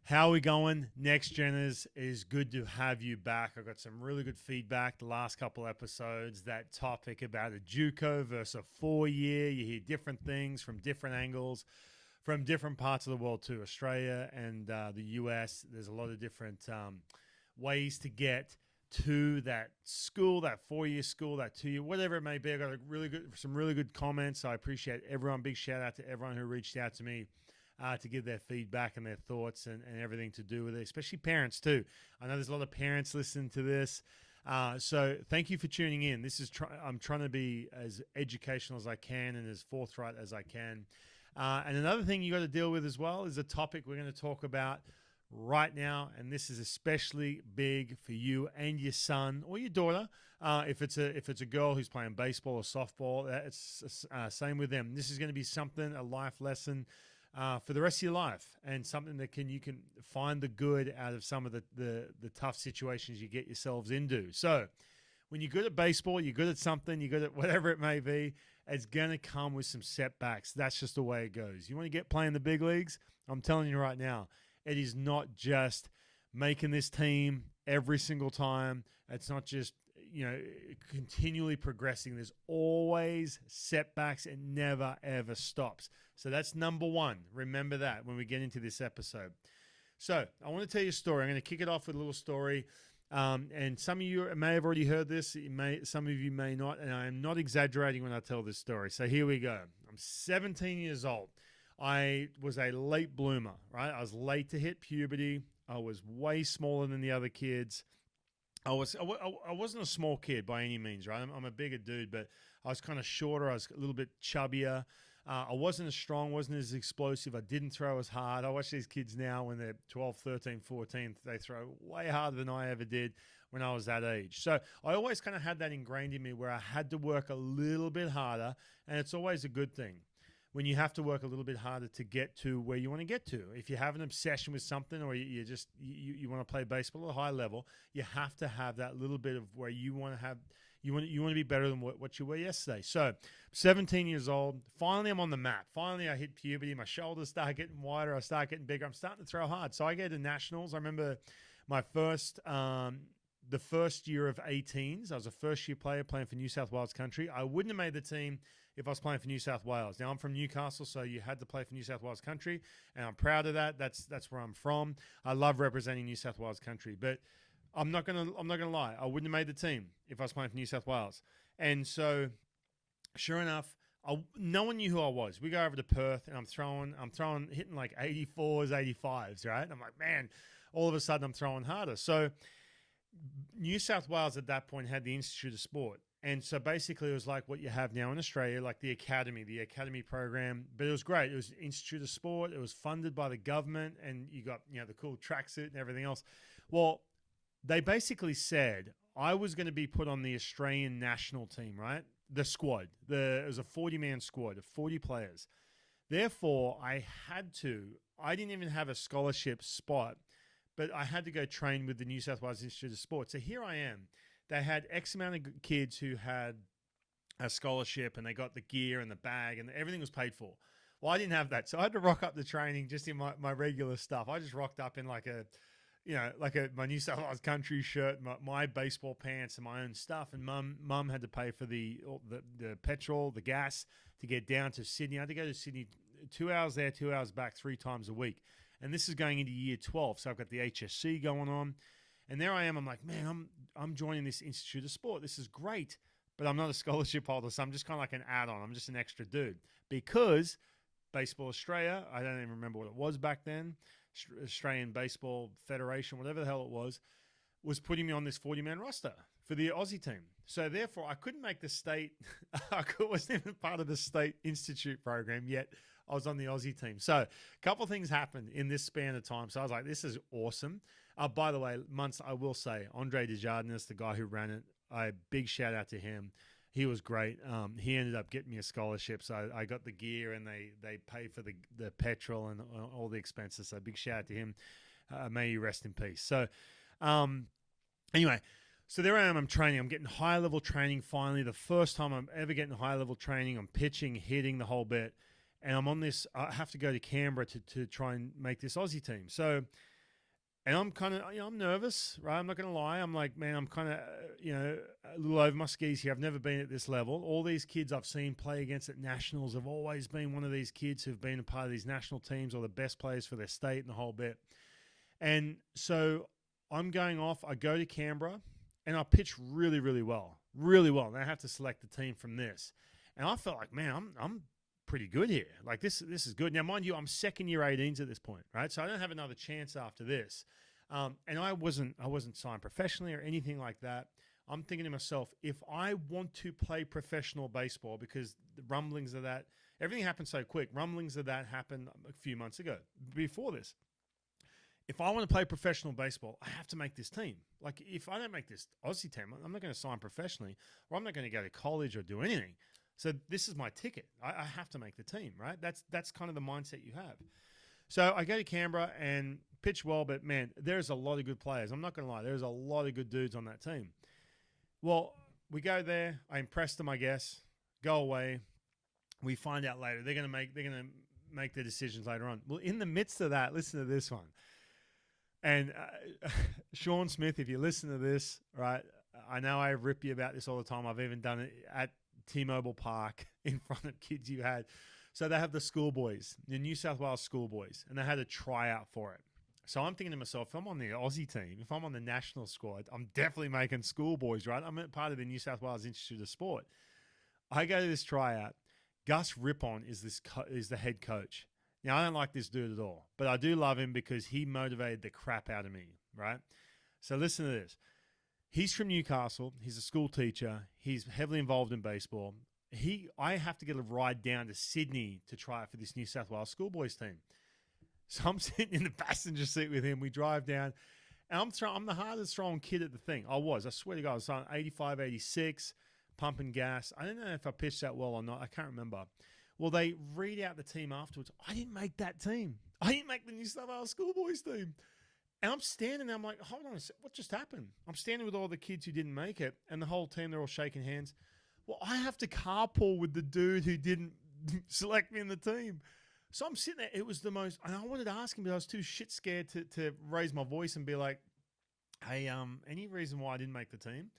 How are we going? NxtGen is good to have you back. I got some really good feedback the last couple episodes. That topic about a JUCO versus a 4-year. You hear different things from different angles, from different parts of the world too. Australia and the US. There's a lot of different ways to get to that school, that 4-year school, that 2-year, whatever it may be. I got some really good comments. So I appreciate everyone. Big shout out to everyone who reached out to me to give their feedback and their thoughts and everything to do with it, especially parents too. I know there's a lot of parents listening to this. So thank you for tuning in. I'm trying to be as educational as I can and as forthright as I can. And another thing you got to deal with as well is a topic we're going to talk about right now, and this is especially big for you and your son or your daughter. If it's a girl who's playing baseball or softball, it's same with them. This is going to be a life lesson for the rest of your life, and something that you can find the good out of some of the tough situations you get yourselves into. So when you're good at baseball, you're good at something, you're good at whatever it may be, it's going to come with some setbacks. That's just the way it goes. You want to get playing the big leagues? I'm telling you right now, it is not just making this team every single time. It's not just, continually progressing. There's always setbacks. It never, ever stops. So that's number one. Remember that when we get into this episode. So I want to tell you a story. I'm going to kick it off with a little story. And some of you may have already heard this. Some of you may not. And I am not exaggerating when I tell this story. So here we go. I'm 17 years old. I was a late bloomer, right? I was late to hit puberty. I was way smaller than the other kids. I wasn't a small kid by any means, right? I'm a bigger dude, but I was kind of shorter. I was a little bit chubbier. I wasn't as strong, wasn't as explosive. I didn't throw as hard. I watch these kids now when they're 12, 13, 14. They throw way harder than I ever did when I was that age. So I always kind of had that ingrained in me where I had to work a little bit harder, and it's always a good thing when you have to work a little bit harder to get to where you want to get to. If you have an obsession with something, or you want to play baseball at a high level, you have to have that little bit of where you want to be better than what you were yesterday. So 17 years old, finally I'm on the map. Finally I hit puberty, my shoulders start getting wider, I start getting bigger, I'm starting to throw hard. So I go to nationals. I remember my the first year of 18s. I was a first year player playing for New South Wales country. I wouldn't have made the team if I was playing for New South Wales. Now I'm from Newcastle, so you had to play for New South Wales country, and I'm proud of that. That's where I'm from. I love representing New South Wales country, but I'm not gonna lie. I wouldn't have made the team if I was playing for New South Wales. And so, sure enough, no one knew who I was. We go over to Perth, and I'm throwing, hitting like 84s, 85s, right? And I'm like, man, all of a sudden I'm throwing harder. So New South Wales at that point had the Institute of Sport. And so basically it was like what you have now in Australia, like the academy program. But it was great. It was Institute of Sport. It was funded by the government, and you got, the cool tracksuit and everything else. Well, they basically said I was going to be put on the Australian national team, right? The squad. It was a 40-man squad of 40 players. Therefore, I didn't even have a scholarship spot, but I had to go train with the New South Wales Institute of Sport. So here I am. They had X amount of kids who had a scholarship, and they got the gear and the bag, and everything was paid for. Well, I didn't have that. So I had to rock up the training just in my regular stuff. I just rocked up in my New South Wales country shirt, my baseball pants, and my own stuff. And mum had to pay for the petrol, the gas to get down to Sydney. I had to go to Sydney 2 hours there, 2 hours back, 3 times a week. And this is going into year 12. So I've got the HSC going on. And there I am. I'm like, man, I'm joining this Institute of Sport. This is great. But I'm not a scholarship holder, so I'm just kind of like an add-on. I'm just an extra dude. Because Baseball Australia, I don't even remember what it was back then, Australian Baseball Federation, whatever the hell it was putting me on this 40-man roster for the Aussie team. So therefore, I couldn't make the state. I wasn't even part of the state institute program yet. I was on the Aussie team. So a couple of things happened in this span of time. So I was like, this is awesome. By the way, I will say, Andre Desjardins, the guy who ran it, a big shout out to him. He was great. He ended up getting me a scholarship. So I got the gear, and they pay for the petrol and all the expenses. So big shout out to him. May you rest in peace. So anyway, so there I am. I'm training. I'm getting high-level training finally. The first time I'm ever getting high-level training. I'm pitching, hitting the whole bit. And I'm on this. I have to go to Canberra to try and make this Aussie team. So And I'm kind of, I'm nervous, right? I'm not going to lie. I'm like, man, I'm kind of, a little over my skis here. I've never been at this level. All these kids I've seen play against at nationals have always been one of these kids who've been a part of these national teams or the best players for their state and the whole bit. And so I'm going off. I go to Canberra and I pitch really, really well. Really well. And I have to select the team from this. And I felt like, man, I'm pretty good here. Like this is good. Now, mind you, I'm second year 18s at this point, right? So I don't have another chance after this. And I wasn't signed professionally or anything like that. I'm thinking to myself, if I want to play professional baseball, because the rumblings of that, everything happened so quick. Rumblings of that happened a few months ago before this. If I want to play professional baseball, I have to make this team. Like, if I don't make this Aussie team, I'm not going to sign professionally, or I'm not going to go to college or do anything. So this is my ticket. I have to make the team, right? That's kind of the mindset you have. So I go to Canberra and pitch well, but man, there's a lot of good players. I'm not going to lie. There's a lot of good dudes on that team. Well, we go there. I impress them, I guess. Go away. We find out later. They're going to make their decisions later on. Well, in the midst of that, listen to this one. And Sean Smith, if you listen to this, right, I know I rip you about this all the time. I've even done it at T-Mobile Park in front of kids you had. So they have the schoolboys, the New South Wales schoolboys, and they had a tryout for it. So I'm thinking to myself, if I'm on the Aussie team, if I'm on the national squad, I'm definitely making schoolboys, right? I'm part of the New South Wales Institute of Sport. I go to this tryout. Gus Rippon is the head coach. Now, I don't like this dude at all, but I do love him because he motivated the crap out of me, right? So listen to this. He's from Newcastle. He's a school teacher. He's heavily involved in baseball. I have to get a ride down to Sydney to try out for this New South Wales schoolboys team. So I'm sitting in the passenger seat with him. We drive down, and I'm the hardest throwing kid at the thing. I swear to God, I was on 85, 86, pumping gas. I don't know if I pitched that well or not. I can't remember. Well, they read out the team afterwards. I didn't make that team. I didn't make the New South Wales schoolboys team. And I'm standing there. I'm like, hold on a second. What just happened? I'm standing with all the kids who didn't make it, and the whole team, they're all shaking hands. Well, I have to carpool with the dude who didn't select me in the team. So I'm sitting there. It was the most, and I wanted to ask him, but I was too shit scared to raise my voice and be like, hey, any reason why I didn't make the team?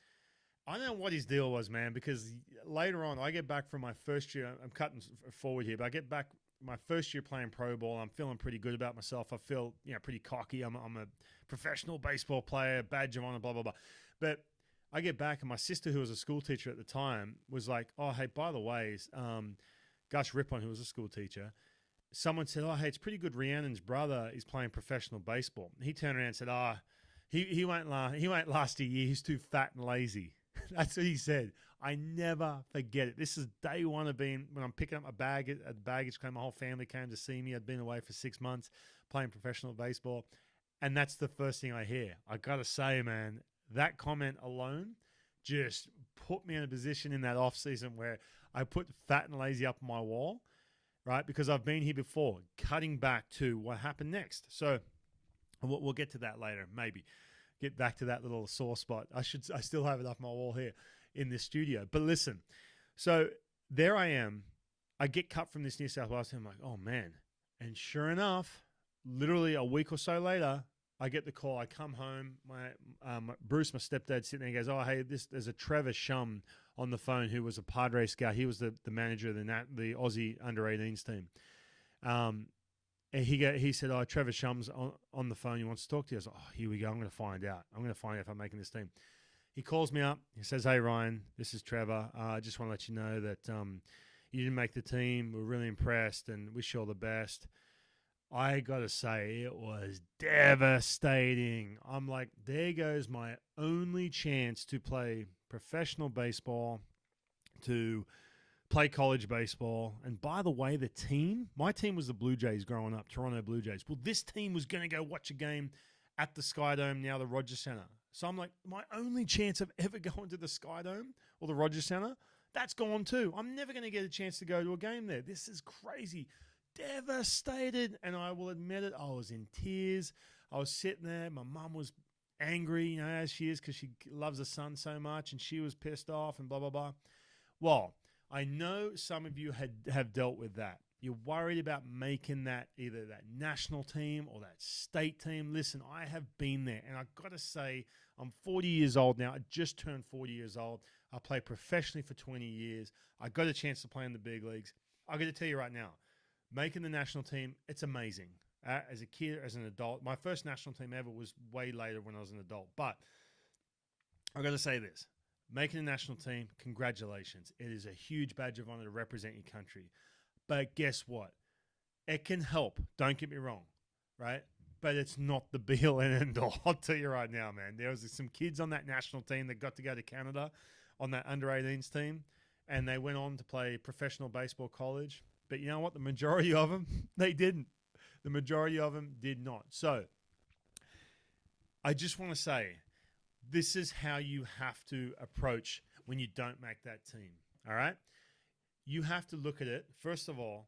I don't know what his deal was, man, because later on, I get back from my first year. I'm cutting forward here, but I get back my first year playing pro ball. I'm feeling pretty good about myself. I feel, pretty cocky. I'm a professional baseball player, badge of honor, blah, blah, blah. But I get back, and my sister, who was a school teacher at the time, was like, oh, hey, by the way, Gus Rippon, who was a school teacher, someone said, oh, hey, it's pretty good. Rhiannon's brother is playing professional baseball. He turned around and said, he won't last a year. He's too fat and lazy. That's what he said. I never forget it. This is day one of when I'm picking up my bag at the baggage claim. My whole family came to see me. I'd been away for 6 months playing professional baseball. And that's the first thing I hear. I got to say, man, that comment alone just put me in a position in that off season where I put fat and lazy up on my wall, right? Because I've been here before, cutting back to what happened next. So we'll get to that later, maybe. Get back to that little sore spot. I still have it up my wall here in this studio. But listen, so there I am. I get cut from this New South Wales team. I'm like, oh, man. And sure enough, literally a week or so later, I get the call. I come home. Bruce, my stepdad, sitting there, goes, oh, hey, there's a Trevor Shum on the phone who was a Padres scout. He was the manager of the Aussie under-18s team. And he said, oh, Trevor Shum's on the phone. He wants to talk to you. I was like, oh, here we go. I'm going to find out. I'm going to find out if I'm making this team. He calls me up. He says, hey, Ryan, this is Trevor. I just want to let you know that you didn't make the team. We're really impressed and wish you all the best. I got to say, it was devastating. I'm like, there goes my only chance to play professional baseball, to play college baseball. And by the way, my team was the Blue Jays growing up, Toronto Blue Jays. Well, this team was going to go watch a game at the Skydome, now the Rogers Centre. So I'm like, my only chance of ever going to the Skydome or the Rogers Centre, that's gone too. I'm never going to get a chance to go to a game there. This is crazy. Devastated. And I will admit it, I was in tears. I was sitting there. My mum was angry, as she is, because she loves her son so much, and she was pissed off and blah, blah, blah. Well, I know some of you have dealt with that. You're worried about making that either that national team or that state team. Listen, I have been there, and I've got to say, I'm 40 years old now. I just turned 40 years old. I played professionally for 20 years. I got a chance to play in the big leagues. I got to tell you right now, making the national team, it's amazing. As a kid, as an adult, my first national team ever was way later when I was an adult. But I got to say this. Making the national team, congratulations. It is a huge badge of honor to represent your country. But guess what? It can help. Don't get me wrong, right? But it's not the be-all and end-all. I'll tell you right now, man. There was some kids on that national team that got to go to Canada on that under-18s team, and they went on to play professional baseball college. But you know what? The majority of them, they didn't. The majority of them did not. So I just want to say, this is how you have to approach when you don't make that team, all right? You have to look at it. First of all,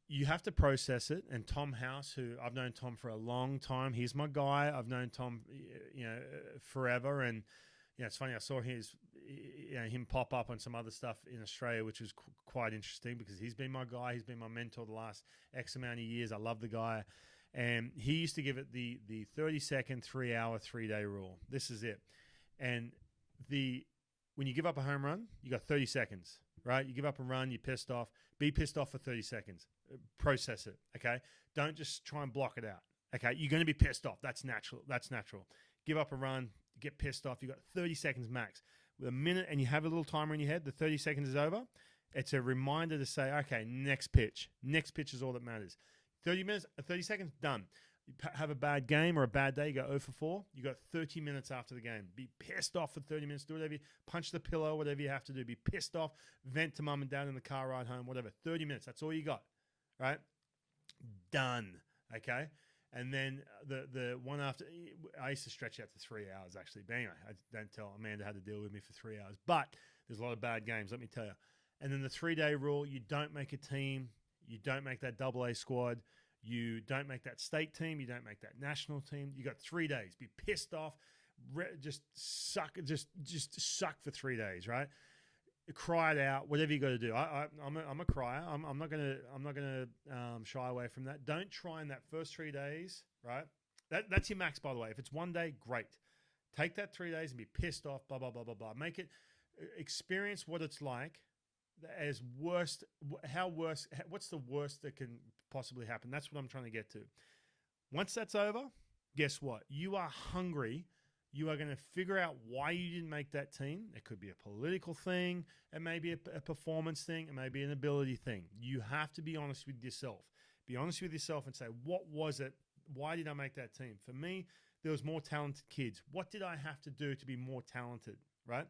you have to process it. And Tom House, who I've known Tom for a long time, he's my guy. I've known Tom, forever. And it's funny. I saw him pop up on some other stuff in Australia, which was quite interesting because he's been my guy. He's been my mentor the last X amount of years. I love the guy. And he used to give it the 30-second, 3-hour, 3-day rule. This is it. And when you give up a home run, you got 30 seconds, right? You give up a run, you're pissed off. Be pissed off for 30 seconds. Process it, okay? Don't just try and block it out, okay? You're going to be pissed off. That's natural. Give up a run, get pissed off. You got 30 seconds max. With a minute, and you have a little timer in your head, the 30 seconds is over. It's a reminder to say, okay, next pitch. Next pitch is all that matters. 30 seconds, done. You have a bad game or a bad day, you go 0 for 4. You got 30 minutes after the game. Be pissed off for 30 minutes. Do whatever punch the pillow, whatever you have to do. Be pissed off. Vent to mum and dad in the car ride home, whatever. 30 minutes. That's all you got, right? Done, okay? And then the one after, I used to stretch out to 3 hours, actually. But anyway, I don't tell Amanda how to deal with me for 3 hours. But there's a lot of bad games, let me tell you. And then the 3-day rule, you don't make a team. You don't make that AA squad. You don't make that state team. You don't make that national team. You got 3 days. Be pissed off. Just suck. Just suck for 3 days, right? Cry it out. Whatever you got to do. I'm a crier. I'm not gonna shy away from that. Don't try in that first 3 days, right? That's your max, by the way. If it's 1 day, great. Take that 3 days and be pissed off. Blah blah blah blah blah. Make it experience what it's like. As worst, what's the worst that can possibly happen? That's what I'm trying to get to. Once that's over, guess what? You are hungry. You are going to figure out why you didn't make that team. It could be a political thing. It may be a performance thing. It may be an ability thing. You have to be honest with yourself. Be honest with yourself and say, what was it? Why did I make that team? For me, there was more talented kids. What did I have to do to be more talented, right,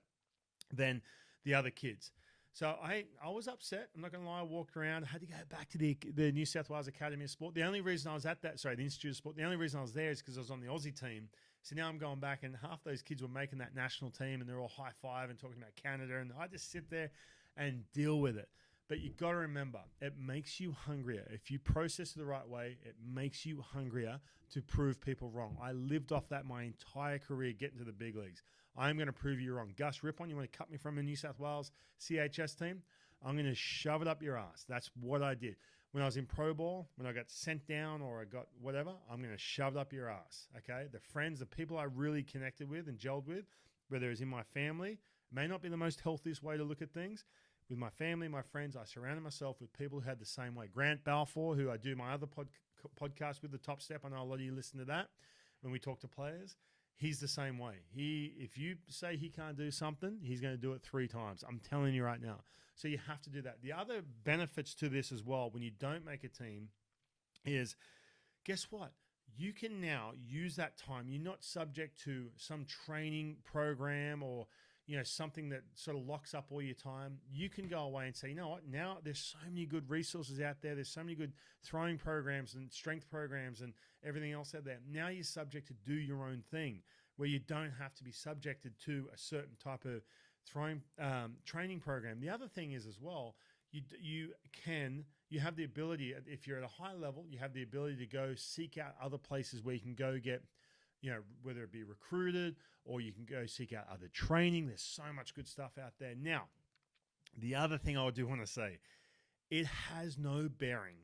than the other kids? So I was upset. I'm not going to lie. I walked around. I had to go back to the New South Wales Academy of Sport. The only reason I was at the Institute of Sport, the only reason I was there is because I was on the Aussie team. So now I'm going back, and half those kids were making that national team, and they're all high-five and talking about Canada, and I just sit there and deal with it. But you got to remember, it makes you hungrier. If you process it the right way, it makes you hungrier to prove people wrong. I lived off that my entire career getting to the big leagues. I'm going to prove you wrong. Gus Rippon, you want to cut me from a New South Wales CHS team? I'm going to shove it up your ass. That's what I did. When I was in pro ball, when I got sent down or I got whatever, I'm going to shove it up your ass, okay? The friends, the people I really connected with and gelled with, whether it's in my family, may not be the most healthiest way to look at things. With my family, my friends, I surrounded myself with people who had the same way. Grant Balfour, who I do my other podcast with, The Top Step, I know a lot of you listen to that when we talk to players. He's the same way. If you say he can't do something, he's going to do it 3 times. I'm telling you right now. So you have to do that. The other benefits to this as well, when you don't make a team, is guess what? You can now use that time. You're not subject to some training program or something that sort of locks up all your time. You can go away and say, you know what? Now there's so many good resources out there. There's so many good throwing programs and strength programs and everything else out there. Now you're subject to do your own thing where you don't have to be subjected to a certain type of throwing training program. The other thing is as well, you have the ability, if you're at a high level, you have the ability to go seek out other places where you can go get, whether it be recruited or you can go seek out other training. There's so much good stuff out there. Now, the other thing I do want to say, it has no bearing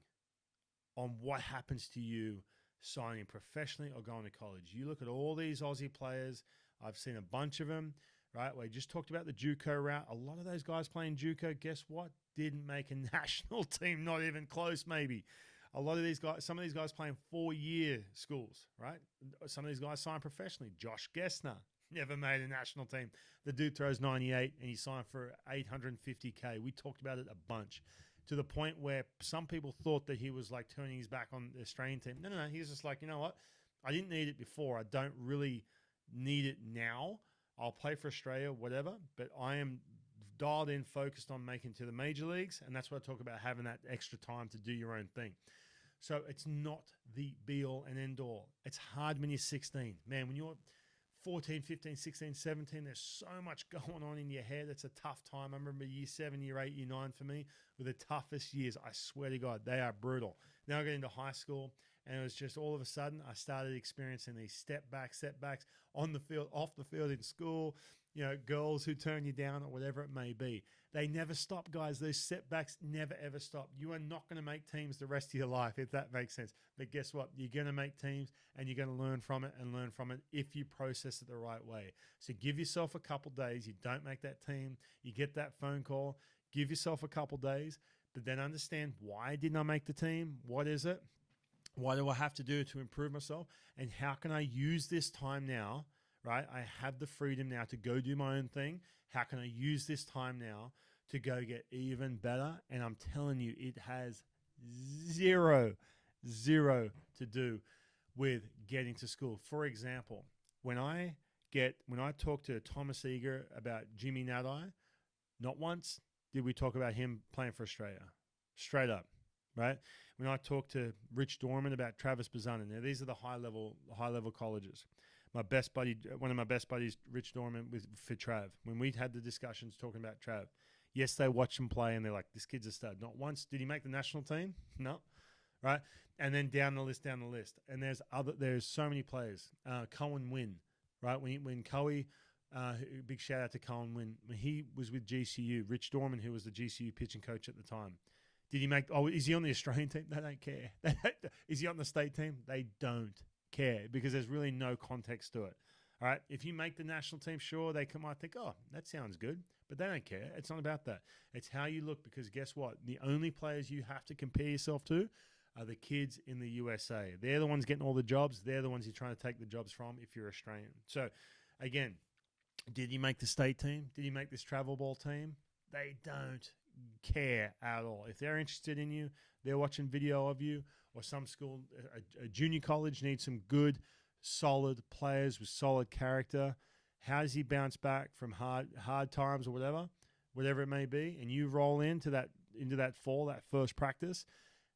on what happens to you signing professionally or going to college. You look at all these Aussie players, I've seen a bunch of them, right? We just talked about the JUCO route. A lot of those guys playing JUCO, guess what? Didn't make a national team, not even close, maybe. A lot of these guys, some of these guys playing 4-year schools, right? Some of these guys signed professionally. Josh Gessner never made a national team. The dude throws 98 and he signed for $850K. We talked about it a bunch, to the point where some people thought that he was like turning his back on the Australian team. No. He's just like, you know what? I didn't need it before. I don't really need it now. I'll play for Australia, whatever, but I am dialed in, focused on making to the major leagues. And that's what I talk about, having that extra time to do your own thing. So it's not the be all and end all. It's hard when you're 16. Man, when you're 14, 15, 16, 17, there's so much going on in your head. It's a tough time. I remember year 7, year 8, year 9 for me were the toughest years. I swear to God, they are brutal. Now I get into high school, and it was just all of a sudden I started experiencing these setbacks on the field, off the field, in school, girls who turn you down or whatever it may be. They never stop, guys. Those setbacks never, ever stop. You are not going to make teams the rest of your life, if that makes sense. But guess what? You're going to make teams, and you're going to learn from it if you process it the right way. So give yourself a couple days. You don't make that team. You get that phone call. Give yourself a couple days, but then understand, why didn't I make the team? What is it? What do I have to do to improve myself? And how can I use this time now, right? I have the freedom now to go do my own thing. How can I use this time now to go get even better? And I'm telling you, it has zero to do with getting to school. For example, when I talk to Thomas Eager about Jimmy Nadai, not once did we talk about him playing for Australia. Straight up, right? When I talk to Rich Dorman about Travis Bazanin, now these are the high level colleges. One of my best buddies, Rich Dorman, for Trav. When we had the discussions talking about Trav, yes, they watch him play and they're like, this kid's a stud. Not once did he make the national team. No, right? And then down the list. And there's so many players. Cohen Wynn, right? When Coey, big shout out to Cohen Wynn, when he was with GCU, Rich Dorman, who was the GCU pitching coach at the time, is he on the Australian team? They don't care. Is he on the state team? They don't care, because there's really no context to it. All right. If you make the national team, sure, might think, oh, that sounds good, but they don't care. It's not about that. It's how you look, because guess what? The only players you have to compare yourself to are the kids in the USA. They're the ones getting all the jobs. They're the ones you're trying to take the jobs from if you're Australian. So again, did he make the state team? Did he make this travel ball team? They don't care at all. If they're interested in you, they're watching video of you, or some school, a junior college needs some good, solid players with solid character. How does he bounce back from hard times or whatever it may be? And you roll into that fall, that first practice,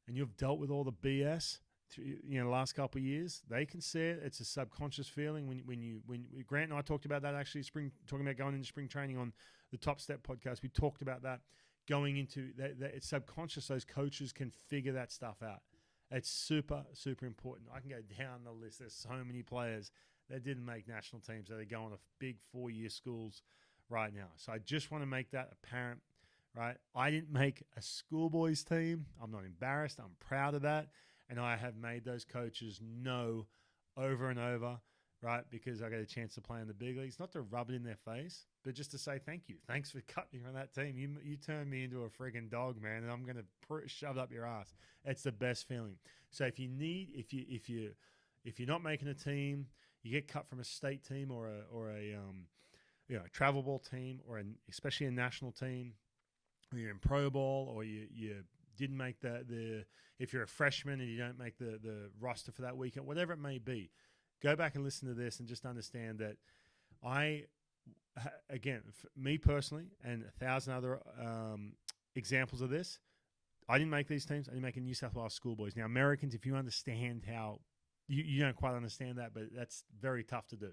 and you've dealt with all the BS the last couple of years. They can see it. It's a subconscious feeling. When Grant and I talked about that, actually, talking about going into spring training on the Top Step podcast, we talked about that. Going into that, it's subconscious. Those coaches can figure that stuff out. It's super, super important. I can go down the list. There's so many players that didn't make national teams that are going to big 4-year schools right now. So I just want to make that apparent, right? I didn't make a schoolboys team. I'm not embarrassed. I'm proud of that. And I have made those coaches know over and over, right? Because I got a chance to play in the big leagues, not to rub it in their face, but just to say thank you. Thanks for cutting me on that team. You turned me into a friggin' dog, man, and I'm gonna shove it up your ass. It's the best feeling. So if you're not making a team, you get cut from a state team or a travel ball team, or especially a national team, or you're in pro ball, or you didn't make if you're a freshman and you don't make the roster for that weekend, whatever it may be, go back and listen to this and just understand that me personally, and 1,000 other examples of this, I didn't make these teams. I didn't make a New South Wales schoolboys. Now, Americans, if you understand how, you don't quite understand that, but that's very tough to do.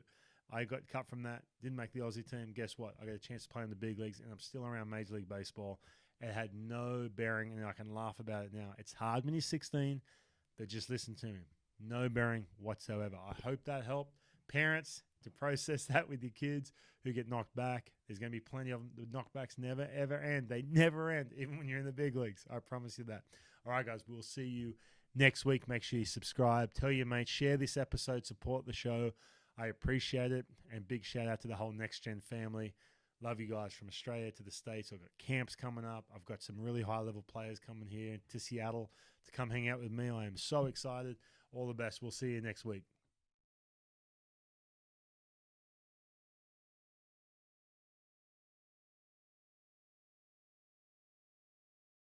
I got cut from that, didn't make the Aussie team. Guess what? I got a chance to play in the big leagues, and I'm still around Major League Baseball. It had no bearing, and I can laugh about it now. It's hard when you're 16, but just listen to me. No bearing whatsoever. I hope that helped. parents to process that with your kids who get knocked back. There's going to be plenty of them. The knockbacks never, ever end. They never end, even when you're in the big leagues. I promise you that. All right, guys, we'll see you next week. Make sure you subscribe. Tell your mates. Share this episode. Support the show. I appreciate it. And big shout out to the whole NxtGen family. Love you guys from Australia to the States. I've got camps coming up. I've got some really high-level players coming here to Seattle to come hang out with me. I am so excited. All the best. We'll see you next week.